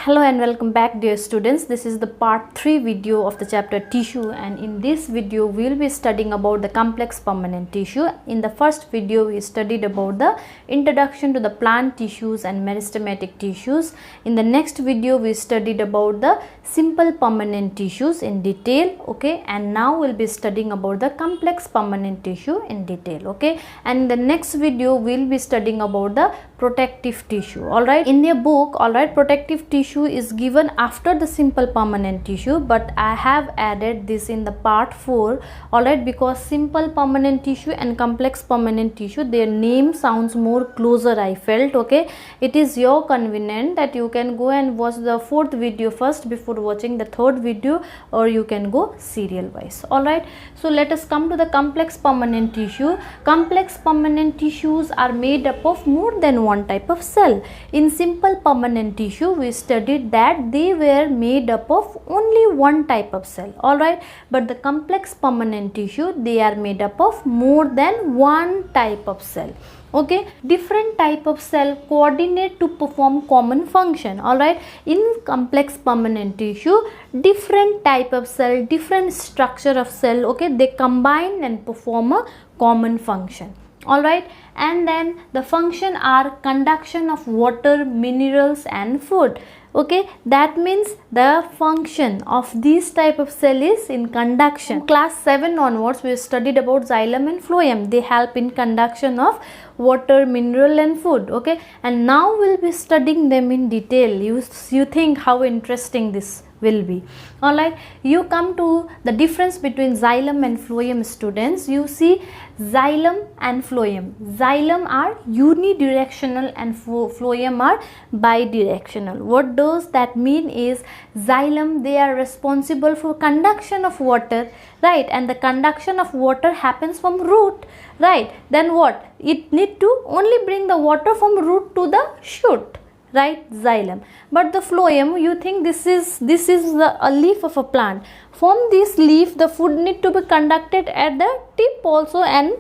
Hello and welcome back, dear students. This is the part 3 video of the chapter tissue, and in this video we will be studying about the complex permanent tissue. In the first video we studied about the introduction to the plant tissues and meristematic tissues. In the next video we studied about the simple permanent tissues in detail, okay, and now we'll be studying about the complex permanent tissue in detail, okay. And in the next video we'll be studying about the protective tissue. All right, in their book, all right, protective tissue is given after the simple permanent tissue, but I have added this in the part 4, all right, because simple permanent tissue and complex permanent tissue, their name sounds more closer, I felt, okay. It is your convenient that you can go and watch the 4th video first before watching the 3rd video, or you can go serial wise. All right, so let us come to the complex permanent tissue. Complex permanent tissues are made up of more than one type of cell. In simple permanent tissue we studied that they were made up of only one type of cell, all right, but the complex permanent tissue, they are made up of more than one type of cell, okay. Different type of cell coordinate to perform common function, all right. In complex permanent tissue, different type of cell, different structure of cell, okay, they combine and perform a common function, all right. And then the function are conduction of water, minerals and food, okay. That means the function of this type of cell is in conduction. Class 7 onwards we studied about xylem and phloem. They help in conduction of water, mineral and food, okay. And now we'll be studying them in detail. You think how interesting this will be, all right. You come to the difference between xylem and phloem, students. You see xylem and phloem. Xylem are unidirectional and phloem are bidirectional. What does that mean is, xylem, they are responsible for conduction of water, right, and the conduction of water happens from root, right. Then what, it need to only bring the water from root to the shoot, right, xylem. But the phloem, you think this is a leaf of a plant. From this leaf the food need to be conducted at the tip also and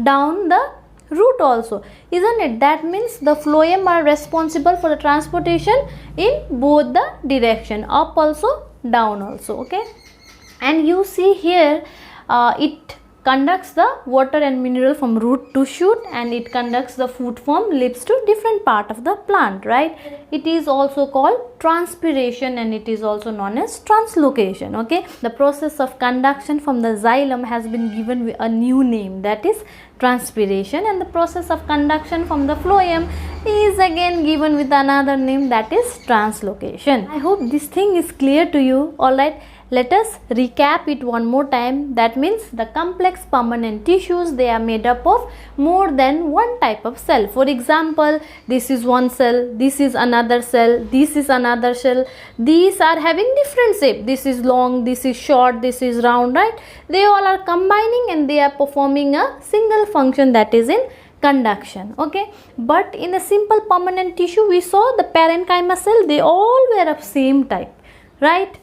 down the root also, isn't it? That means the phloem are responsible for the transportation in both the direction, up also, down also, okay. And you see here it conducts the water and mineral from root to shoot, and it conducts the food from leaves to different part of the plant, right. It is also called transpiration and it is also known as translocation, okay. The process of conduction from the xylem has been given a new name, that is transpiration, and the process of conduction from the phloem is again given with another name, that is translocation. I hope this thing is clear to you, all right. Let us recap it one more time. That means the complex permanent tissues, they are made up of more than one type of cell. For example, this is one cell, this is another cell, this is another cell. These are having different shape. This is long, this is short, this is round, right. They all are combining and they are performing a single function, that is in conduction, okay. But in a simple permanent tissue we saw the parenchyma cell, they all were of same type, right.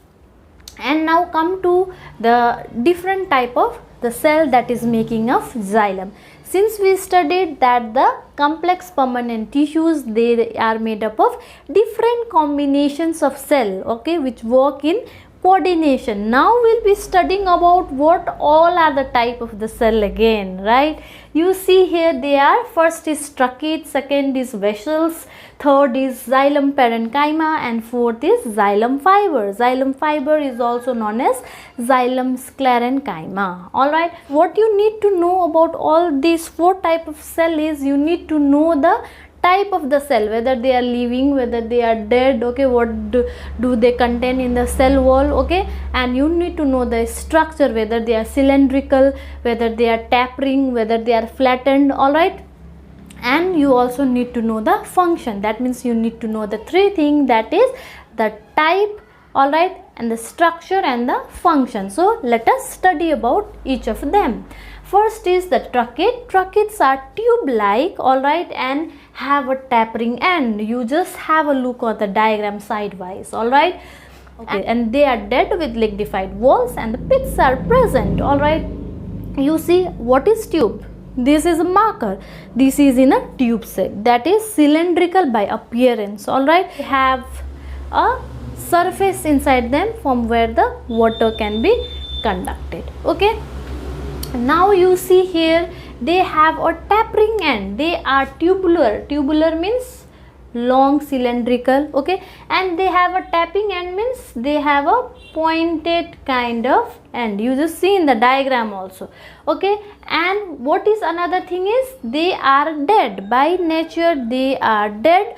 And now come to the different type of the cell that is making of xylem. Since we studied that the complex permanent tissues, they are made up of different combinations of cell, okay, which work in coordination. Now we'll be studying about what all are the type of the cell again, right. You see here they are, first is trachea, second is vessels, third is xylem parenchyma, and fourth is xylem fiber. Xylem fiber is also known as xylem sclerenchyma, all right. What you need to know about all these 4 type of cell is, you need to know the type of the cell, whether they are living, whether they are dead, okay, what do they contain in the cell wall, okay. And you need to know the structure, whether they are cylindrical, whether they are tapering, whether they are flattened, all right. And you also need to know the function. That means you need to know the 3 things, that is the type, all right, and the structure and the function. So let us study about each of them. First is the trachea. Tracheates are tube-like, all right, and have a tapering end. You just have a look at the diagram sidewise, all right. Okay. And they are dead with lignified walls and the pits are present, all right. You see, what is tube? This is a marker. This is in a tube shape, that is cylindrical by appearance, all right. Have a surface inside them from where the water can be conducted. Okay, now you see here they have a tapering end. They are tubular. Tubular means long, cylindrical. Okay, and they have a tapping end means they have a pointed kind of end. You just see in the diagram also. Okay, and what is another thing is they are dead. By nature they are dead,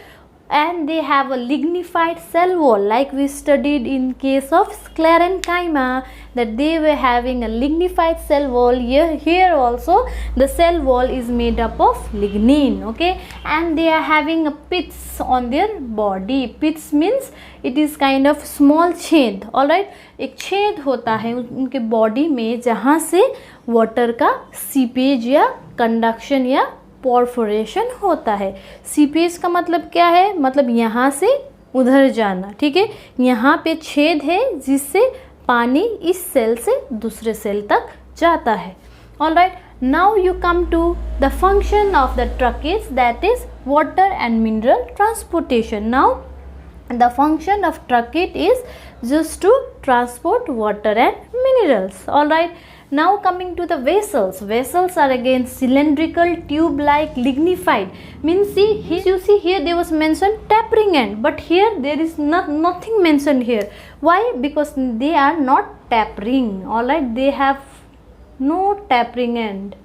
and they have a lignified cell wall, like we studied in case of sclerenchyma, that they were having a lignified cell wall. Here also the cell wall is made up of lignin. Okay, and they are having a pits on their body. Pits means it is kind of small छेद. Alright, एक छेद होता है उनके body में जहाँ से water का सीपेज या कंडक्शन या परफोरेशन होता है. सीपेज का मतलब क्या है? मतलब यहाँ से उधर जाना. ठीक है, यहाँ पे छेद है जिससे पानी इस सेल से दूसरे सेल तक जाता है. Alright, now you come to the function of the tracheids, that is water and mineral transportation. Now the function of trachea is just to transport water and minerals. Alright, now coming to the vessels. Vessels are again cylindrical, tube like, lignified. Means see here, you see here there was mentioned tapering end, but here there is nothing mentioned here. Why? Because they are not tapering. Alright, they have no tapering end.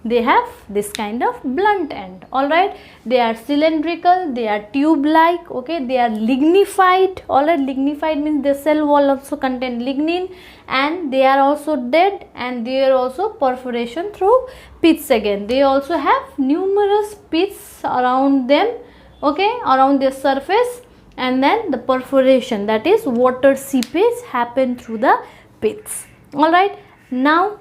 They have this kind of blunt end. Alright, they are cylindrical, they are tube like. Okay, they are lignified. Alright, lignified means the cell wall also contain lignin, and they are also dead, and there are also perforation through pits. Again, they also have numerous pits around them. Okay, around their surface, and then the perforation, that is water seepage, happen through the pits. Alright, now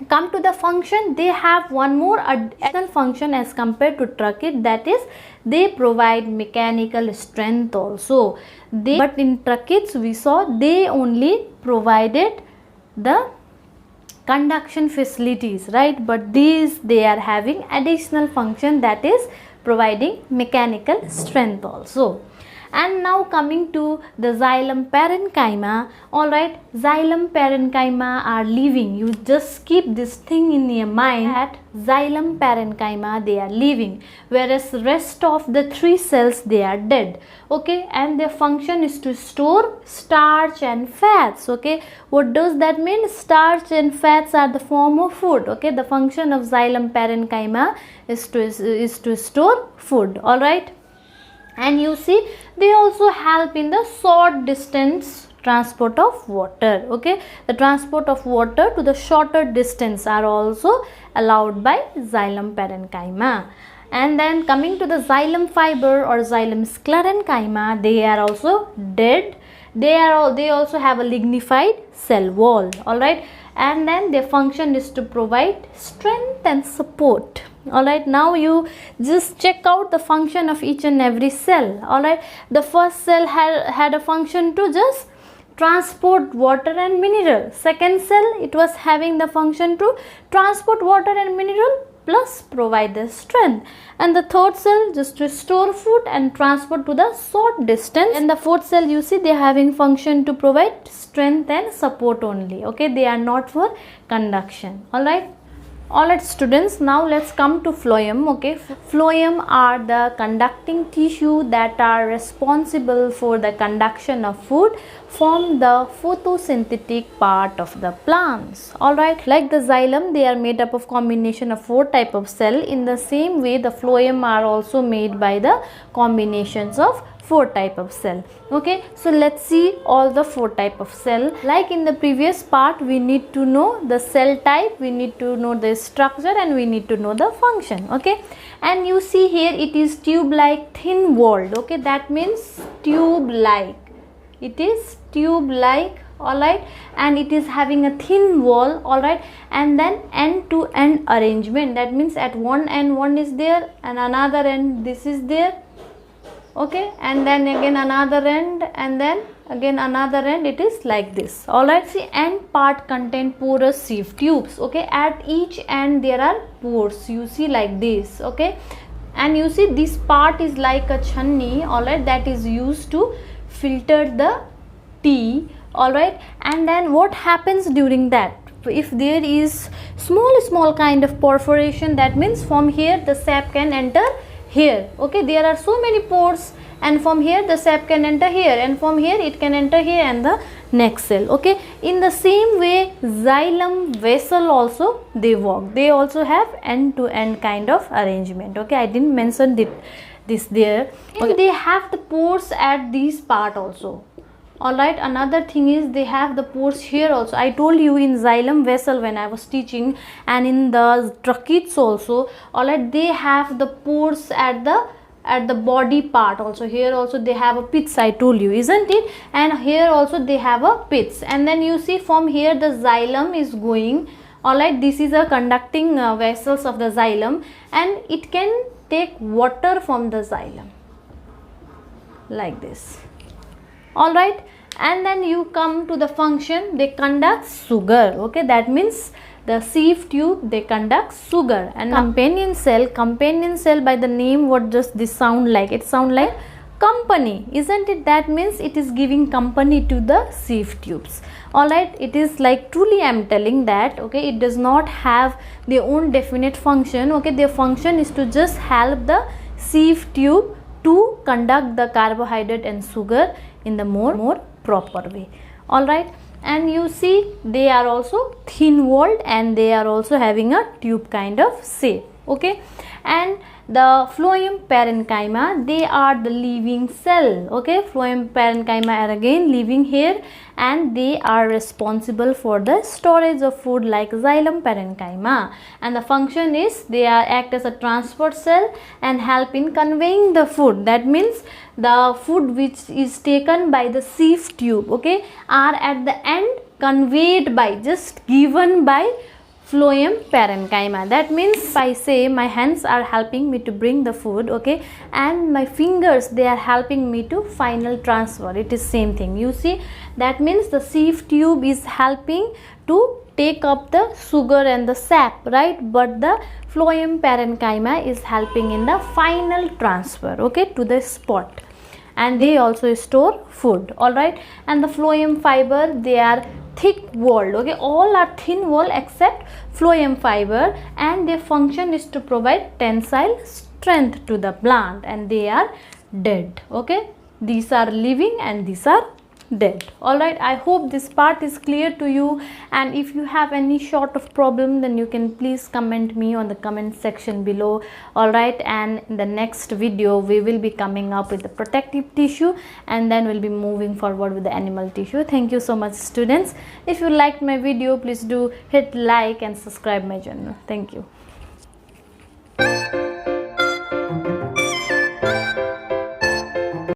come to the function. They have one more additional function as compared to trachea, that is they provide mechanical strength also. But in tracheids we saw they only provided the conduction facilities, right? But these, they are having additional function, that is providing mechanical strength also. And now coming to the xylem parenchyma. Alright, xylem parenchyma are living. You just keep this thing in your mind that xylem parenchyma, they are living, whereas rest of the three cells, they are dead. Okay, and their function is to store starch and fats. Okay, what does that mean? Starch and fats are the form of food. Okay, the function of xylem parenchyma is to store food. Alright, and you see they also help in the short distance transport of water. Okay, the transport of water to the shorter distance are also allowed by xylem parenchyma. And then coming to the xylem fiber or xylem sclerenchyma, they are also dead. They also have a lignified cell wall. Alright, and then their function is to provide strength and support. Alright, now you just check out the function of each and every cell. Alright, the first cell had a function to just transport water and mineral. Second cell, it was having the function to transport water and mineral plus provide the strength. And the third cell just to store food and transport to the short distance. And the fourth cell, you see they are having function to provide strength and support only. Okay, they are not for conduction. Alright students, now let's come to phloem. Okay, phloem are the conducting tissue that are responsible for the conduction of food from the photosynthetic part of the plants. Alright, like the xylem, they are made up of combination of 4 type of cell. In the same way, the phloem are also made by the combinations of 4 type of cell. Okay, so let's see all the 4 type of cell. Like in the previous part, we need to know the cell type, we need to know the structure, and we need to know the function. Okay, and you see here it is tube like, thin walled. Okay, that means tube like, it is tube like. Alright, and it is having a thin wall. Alright, and then end to end arrangement, that means at one end one is there and another end this is there. Okay, and then again another end, and then again another end, it is like this. Alright, see, end part contain porous sieve tubes. Okay, at each end there are pores, you see, like this. Okay, and you see this part is like a chhanni. Alright, that is used to filtered the tea, all right. And then what happens during that? If there is small kind of perforation, that means from here the sap can enter here. Okay, there are so many pores, and from here the sap can enter here, and from here it can enter here and the next cell. Okay, in the same way xylem vessel also they work. They also have end to end kind of arrangement. Okay, I didn't mention this there. Okay. They have the pores at this part also. Alright, another thing is they have the pores here also. I told you in xylem vessel when I was teaching, and in the tracheids also. Alright, they have the pores at the body part also. Here also they have a pits, I told you, isn't it? And here also they have a pits. And then you see from here the xylem is going. Alright, this is a conducting vessels of the xylem, and it can take water from the xylem like this. All right, and then you come to the function. They conduct sugar. Okay, that means the sieve tube, they conduct sugar. And companion cell by the name, what does this sound like? It sound like company, isn't it? That means it is giving company to the sieve tubes. All right, it is like, truly I am telling that, okay, it does not have their own definite function. Okay, their function is to just help the sieve tube to conduct the carbohydrate and sugar in the more proper way. All right, and you see they are also thin walled, and they are also having a tube kind of shape. Okay, and the phloem parenchyma, they are the living cell. Okay, phloem parenchyma are again living here, and they are responsible for the storage of food like xylem parenchyma. And the function is they are act as a transport cell and help in conveying the food. That means the food which is taken by the sieve tube, okay, are at the end conveyed by, just given by phloem parenchyma. That means if I say my hands are helping me to bring the food, okay, and my fingers, they are helping me to final transfer, it is same thing. You see, that means the sieve tube is helping to take up the sugar and the sap, right, but the phloem parenchyma is helping in the final transfer, okay, to the spot. And they also store food. All right, and the phloem fiber, they are thick walled. Okay, all are thin wall except phloem fiber, and their function is to provide tensile strength to the plant, and they are dead. Okay, these are living and these are dead. All right, I hope this part is clear to you, and if you have any sort of problem, then you can please comment me on the comment section below. All right, and in the next video we will be coming up with the protective tissue, and then we'll be moving forward with the animal tissue. Thank you so much, students. If you liked my video, please do hit like and subscribe my channel. Thank you.